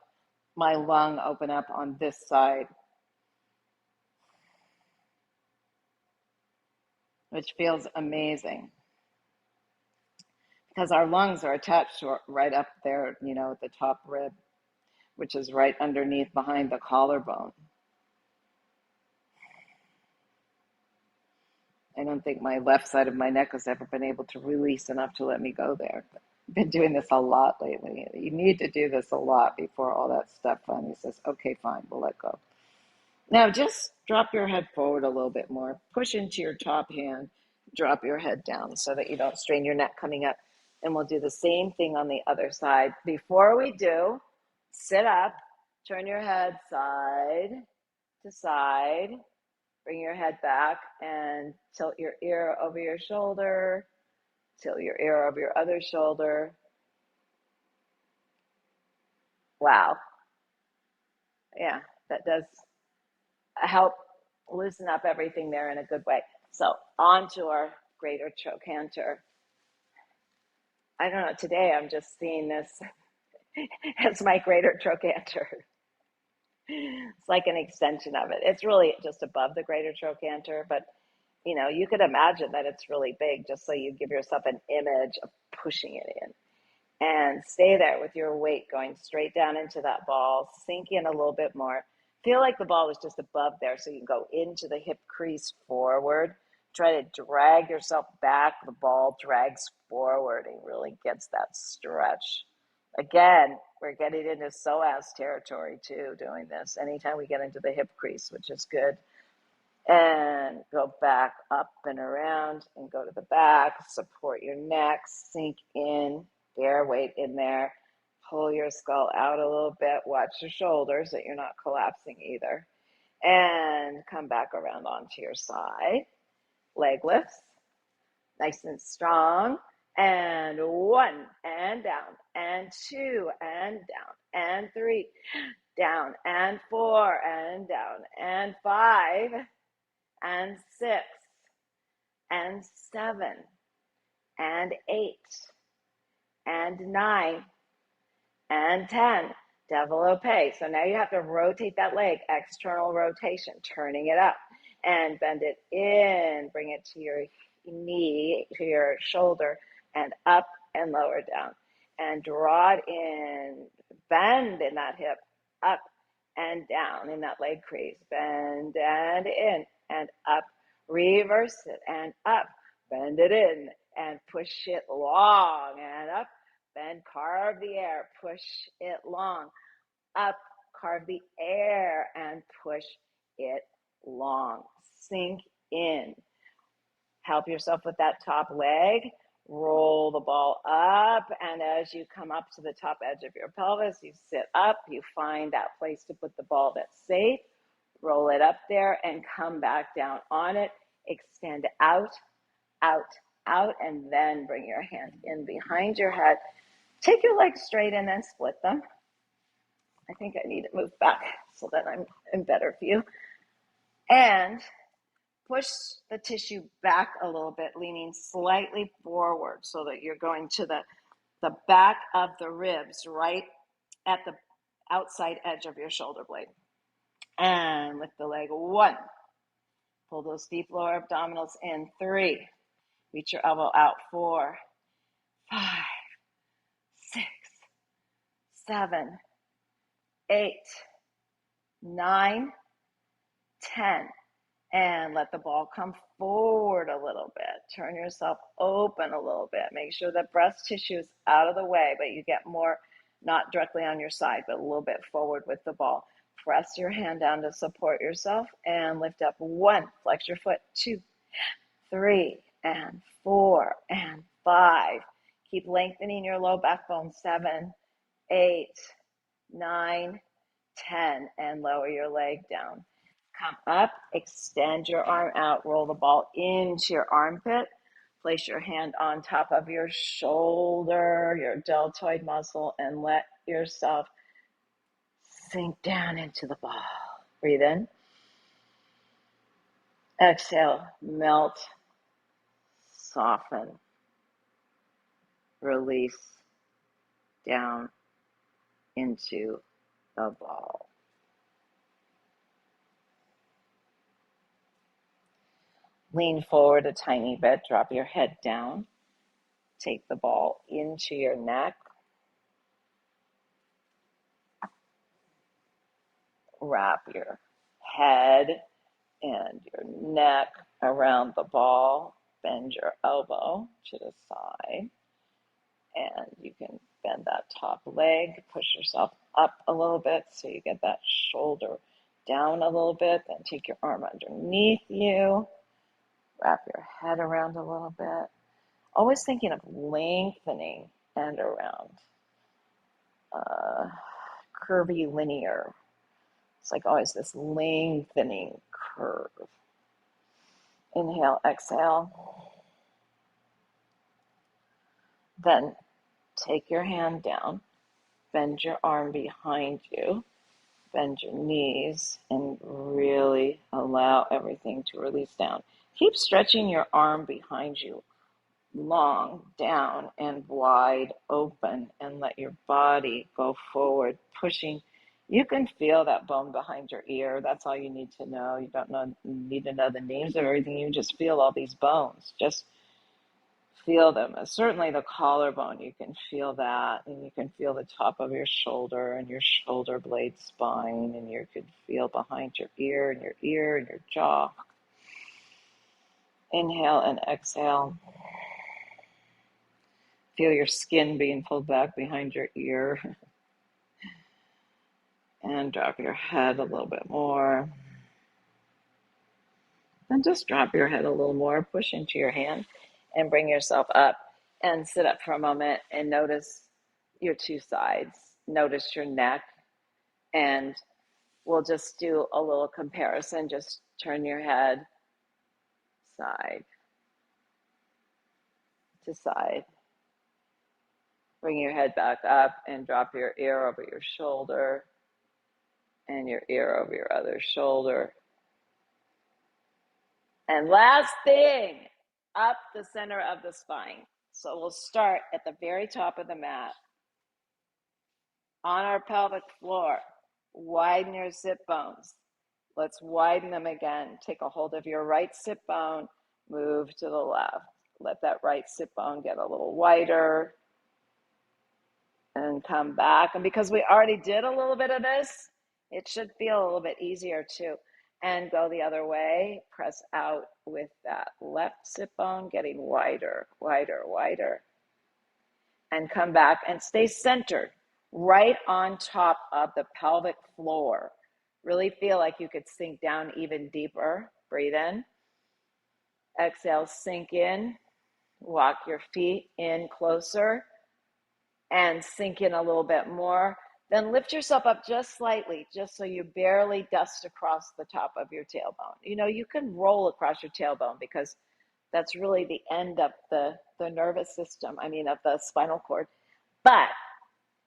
my lung open up on this side, which feels amazing because our lungs are attached to right up there, you know, at the top rib, which is right underneath behind the collarbone. I don't think my left side of my neck has ever been able to release enough to let me go there. I've been doing this a lot lately. You need to do this a lot before all that stuff finally says, okay, fine, we'll let go. Now just drop your head forward a little bit more. Push into your top hand. Drop your head down so that you don't strain your neck coming up. And we'll do the same thing on the other side. Before we do, sit up, turn your head side to side. Bring your head back and tilt your ear over your shoulder. Tilt your ear over your other shoulder. Wow. Yeah, that does help loosen up everything there in a good way. So on to our greater trochanter. I don't know, today I'm just seeing this as my greater trochanter. It's like an extension of it. It's really just above the greater trochanter, but you know, you could imagine that it's really big just so you give yourself an image of pushing it in. And stay there with your weight going straight down into that ball. Sink in a little bit more. Feel like the ball is just above there so you can go into the hip crease forward. Try to drag yourself back. The ball drags forward and really gets that stretch. Again, we're getting into psoas territory too doing this. Anytime we get into the hip crease, which is good. And go back up and around and go to the back. Support your neck. Sink in. Bear weight in there. Pull your skull out a little bit. Watch your shoulders that you're not collapsing either. And come back around onto your side. Leg lifts. Nice and strong. And 1, and down. And 2, and down. And 3, down. And 4, and down. And 5, and 6, and 7, and 8, and 9, and 10. Développé. So now you have to rotate that leg, external rotation, turning it up, and bend it in, bring it to your knee, to your shoulder, and up and lower down. And draw it in, bend in that hip, up and down in that leg crease, bend and in and up, reverse it and up, bend it in and push it long and up, bend, carve the air, push it long, up, carve the air and push it long. Sink in. Help yourself with that top leg. Roll the ball up, and as you come up to the top edge of your pelvis, you sit up, you find that place to put the ball that's safe, roll it up there, and come back down on it. Extend out, out, out, and then bring your hand in behind your head. Take your legs straight and then split them. I think I need to move back so that I'm in better view. And push the tissue back a little bit, leaning slightly forward so that you're going to the back of the ribs, right at the outside edge of your shoulder blade. And lift the leg. 1. Pull those deep lower abdominals in. 3. Reach your elbow out. 4, 5, 6, 7, 8, 9, 10. And let the ball come forward a little bit. Turn yourself open a little bit. Make sure the breast tissue is out of the way, but you get more, not directly on your side, but a little bit forward with the ball. Press your hand down to support yourself and lift up. 1, flex your foot. 2, 3 and 4 and 5. Keep lengthening your low back bone. 7, 8, 9, 10, and lower your leg down. Come up, extend your arm out, roll the ball into your armpit. Place your hand on top of your shoulder, your deltoid muscle, and let yourself sink down into the ball. Breathe in. Exhale, melt, soften, release down into the ball. Lean forward a tiny bit, drop your head down. Take the ball into your neck. Wrap your head and your neck around the ball. Bend your elbow to the side. And you can bend that top leg. Push yourself up a little bit so you get that shoulder down a little bit. Then take your arm underneath you. Wrap your head around a little bit. Always thinking of lengthening and around. Curvy linear. It's like always this lengthening curve. Inhale, exhale. Then take your hand down. Bend your arm behind you. Bend your knees and really allow everything to release down. Keep stretching your arm behind you, long, down, and wide open, and let your body go forward, pushing. You can feel that bone behind your ear. That's all you need to know. You don't need to know the names of everything. You just feel all these bones. Just feel them. Certainly the collarbone, you can feel that, and you can feel the top of your shoulder and your shoulder blade spine, and you could feel behind your ear and your jaw. Inhale and exhale. Feel your skin being pulled back behind your ear. And drop your head a little bit more. And just drop your head a little more. Push into your hand and bring yourself up and sit up for a moment and notice your two sides. Notice your neck. And we'll just do a little comparison. Just turn your head side to side. Bring your head back up and drop your ear over your shoulder and your ear over your other shoulder. And last thing, up the center of the spine. So we'll start at the very top of the mat. On our pelvic floor, widen your sit bones. Let's widen them again. Take a hold of your right sit bone, move to the left. Let that right sit bone get a little wider. And come back. And because we already did a little bit of this, it should feel a little bit easier too. And go the other way. Press out with that left sit bone, getting wider, wider, wider. And come back and stay centered right on top of the pelvic floor. Really feel like you could sink down even deeper. Breathe in. Exhale, sink in. Walk your feet in closer. And sink in a little bit more. Then lift yourself up just slightly, just so you barely dust across the top of your tailbone. You know, you can roll across your tailbone because that's really the end of the nervous system, of the spinal cord. But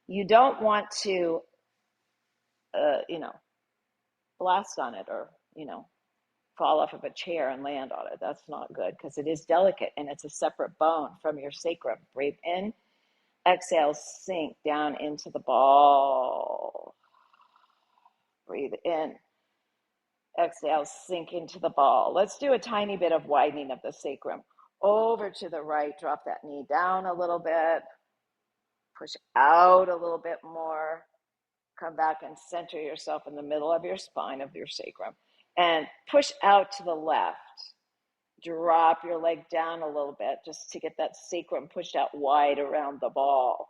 you don't want to, blast on it or, fall off of a chair and land on it. That's not good because it is delicate and it's a separate bone from your sacrum. Breathe in. Exhale, sink down into the ball. Breathe in. Exhale, sink into the ball. Let's do a tiny bit of widening of the sacrum. Over to the right, drop that knee down a little bit. Push out a little bit more. Come back and center yourself in the middle of your spine, of your sacrum. And push out to the left. Drop your leg down a little bit just to get that sacrum pushed out wide around the ball.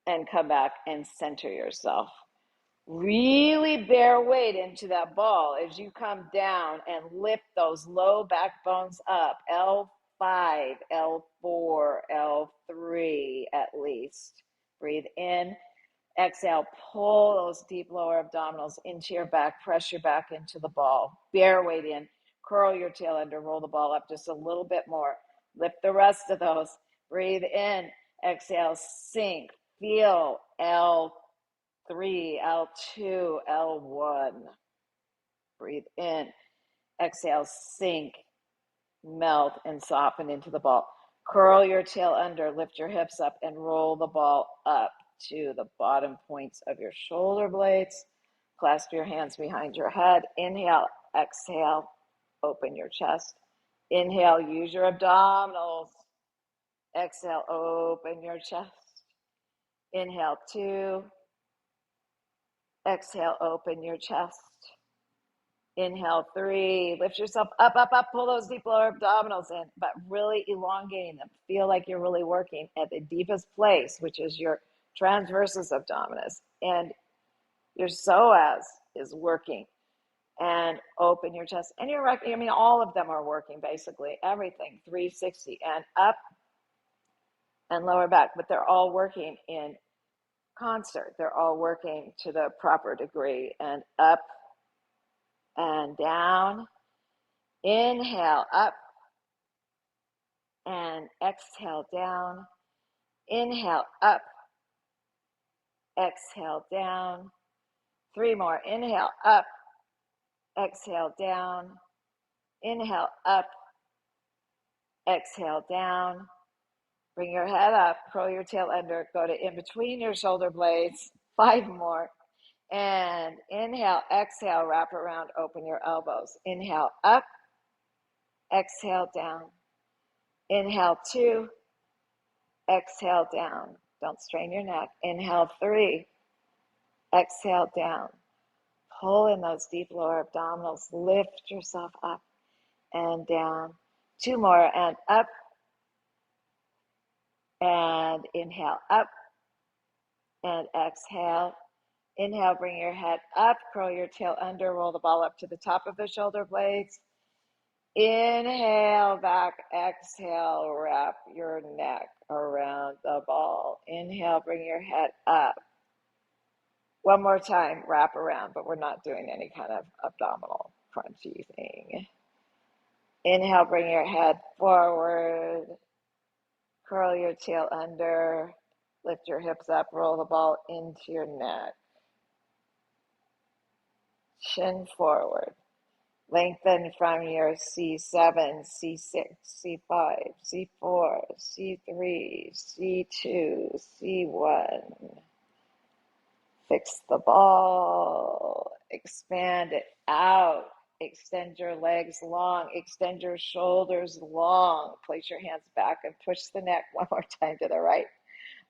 And come back and center yourself. Really bear weight into that ball as you come down and lift those low back bones up. L5, L4, L3 at least. Breathe in. Exhale, pull those deep lower abdominals into your back. Press your back into the ball. Bear weight in. Curl your tail under. Roll the ball up just a little bit more. Lift the rest of those. Breathe in. Exhale, sink. Feel L3, L2, L1. Breathe in. Exhale, sink, melt, and soften into the ball. Curl your tail under, lift your hips up, and roll the ball up to the bottom points of your shoulder blades. Clasp your hands behind your head. Inhale, exhale, open your chest. Inhale, use your abdominals. Exhale, open your chest. Inhale, 2. Exhale, open your chest. Inhale, 3. Lift yourself up, up, up. Pull those deep lower abdominals in, but really elongating them. Feel like you're really working at the deepest place, which is your transversus abdominis. And your psoas is working. And open your chest. And your rectum, I mean, all of them are working, basically. Everything, 360. And up and lower back. But they're all working in concert. They're all working to the proper degree. And up and down. Inhale up and exhale down. Inhale up, exhale down. 3 more. Inhale up, exhale down. Inhale up, exhale down. Bring your head up, curl your tail under, go to in between your shoulder blades. 5 more. And inhale, exhale, wrap around, open your elbows. Inhale up, exhale down. Inhale 2, exhale down. Don't strain your neck. Inhale 3, exhale down. Pull in those deep lower abdominals. Lift yourself up and down. 2 more, and up. And inhale up and exhale. Inhale, bring your head up, curl your tail under, roll the ball up to the top of the shoulder blades. Inhale back, exhale, wrap your neck around the ball. Inhale, bring your head up. 1 more time, wrap around, but we're not doing any kind of abdominal crunchy thing. Inhale, bring your head forward, curl your tail under, lift your hips up, roll the ball into your neck. Chin forward. Lengthen from your C7, C6, C5, C4, C3, C2, C1. Fix the ball. Expand it out. Extend your legs long. Extend your shoulders long. Place your hands back and push the neck. 1 more time to the right.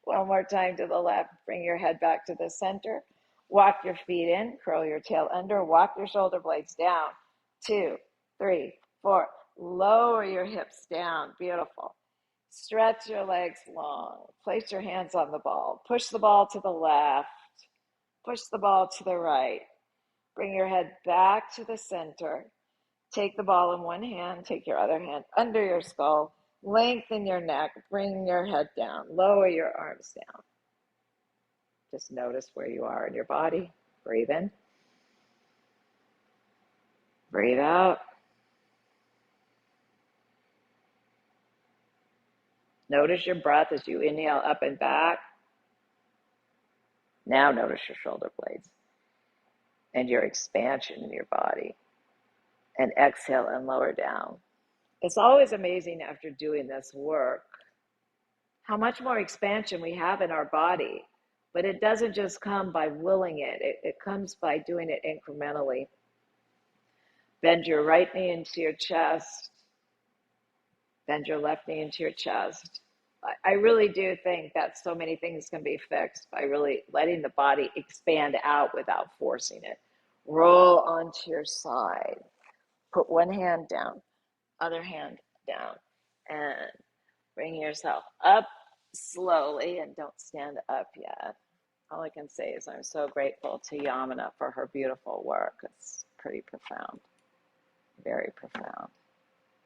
1 more time to the left. Bring your head back to the center. Walk your feet in. Curl your tail under. Walk your shoulder blades down. 2, 3, 4. Lower your hips down. Beautiful. Stretch your legs long. Place your hands on the ball. Push the ball to the left. Push the ball to the right. Bring your head back to the center. Take the ball in one hand. Take your other hand under your skull. Lengthen your neck. Bring your head down. Lower your arms down. Just notice where you are in your body. Breathe in. Breathe out. Notice your breath as you inhale up and back. Now notice your shoulder blades and your expansion in your body. And exhale and lower down. It's always amazing after doing this work how much more expansion we have in our body. But it doesn't just come by willing it. It comes by doing it incrementally. Bend your right knee into your chest. Bend your left knee into your chest. I really do think that so many things can be fixed by really letting the body expand out without forcing it. Roll onto your side. Put one hand down, other hand down, and bring yourself up slowly, and don't stand up yet. All I can say is I'm so grateful to Yamuna for her beautiful work. It's pretty profound, very profound.